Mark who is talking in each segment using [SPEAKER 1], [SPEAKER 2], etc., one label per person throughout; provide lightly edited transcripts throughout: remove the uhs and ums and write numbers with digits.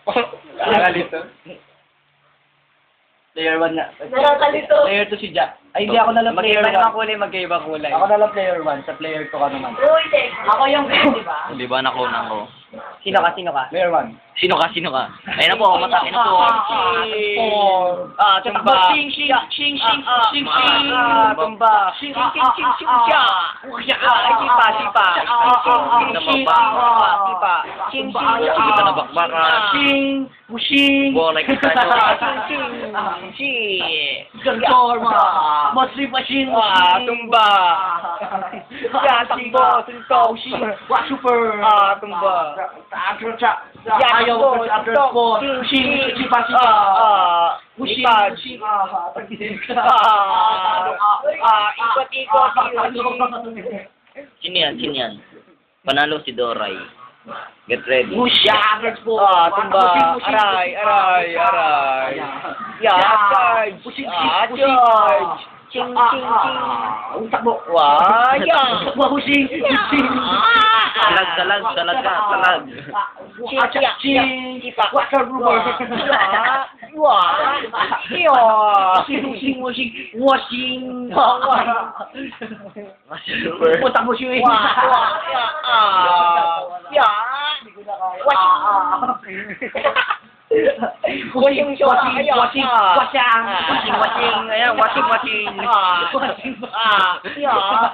[SPEAKER 1] Nakakalito. Player 1 na.
[SPEAKER 2] Nakakalito.
[SPEAKER 1] Player 2 si Jack. Ay, hindi ako nalang player 1.
[SPEAKER 3] Magkaiba naman kulay, magkaiba kulay.
[SPEAKER 1] Ako nalang player 1. Sa player 2 ka naman.
[SPEAKER 2] Uy, ako yung di ba?
[SPEAKER 3] Di ba nakunan ko? Sino ka? Sino ka?
[SPEAKER 1] Player 1.
[SPEAKER 3] Sino ka? Sino ka? Ayun na po, mata. Ayun na po. Tumba. Shing, shing, shing, shing, shing, shing. Tumba. Shing, shing, shing, shing, shing, siya. Sipa, sipa. Shing, sipa. Shing, shing, kita na bakbaka. Shing, bushing. Bola kita nyo. Shing, shing, shing.
[SPEAKER 1] Forma. Masri pa shing.
[SPEAKER 3] Tumba. Takbo, tuntok.
[SPEAKER 1] Super.
[SPEAKER 3] Tumba.
[SPEAKER 1] Ayaw ka after sport. Shing, sipa, sipa.
[SPEAKER 3] Lipad. Ikot-ikot. Sino yan? Sino yan? Panalo si Doray. Get ready.
[SPEAKER 1] After sport.
[SPEAKER 3] Tumba. Aray, aray, aray. Charge. Charge. Ching, ching, ching.
[SPEAKER 1] Utak mo.
[SPEAKER 3] Waya.
[SPEAKER 1] Wahusing.
[SPEAKER 3] Talag, talag, talag ka, talag.
[SPEAKER 1] Ching. Water rumor. Washing. Utak mo siya. Washing,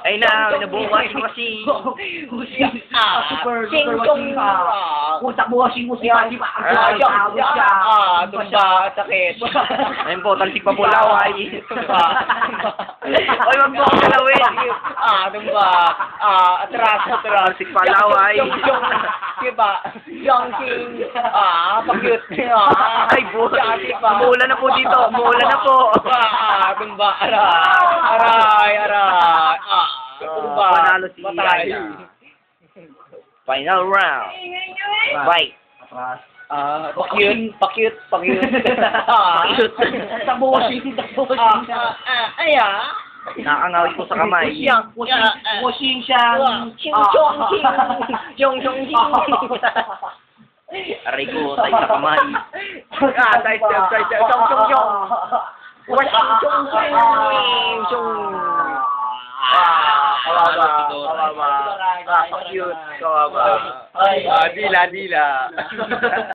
[SPEAKER 3] ay na, nabuo washing.
[SPEAKER 1] Utak mo washing.
[SPEAKER 3] Tumba, sakit. Ayun po, talsik pa po laway. Oy, wag mo akong galawin. Tumba. Atras. Talsik pa laway. Diba? Yongking. Pakyut. Ay, umuulan na po dito. Umuulan na po. Tumba. Aray. Tumba. Panalo si Final round. Bye. Pakyut.
[SPEAKER 1] Takbo washing.
[SPEAKER 3] Nakangawit ko sa kamay.
[SPEAKER 1] Washing siyang.
[SPEAKER 3] Chong. Aray ko, tayo sa kamay. Tayo. Chong. Kawawa. Pakyut. Kawawa. Dila.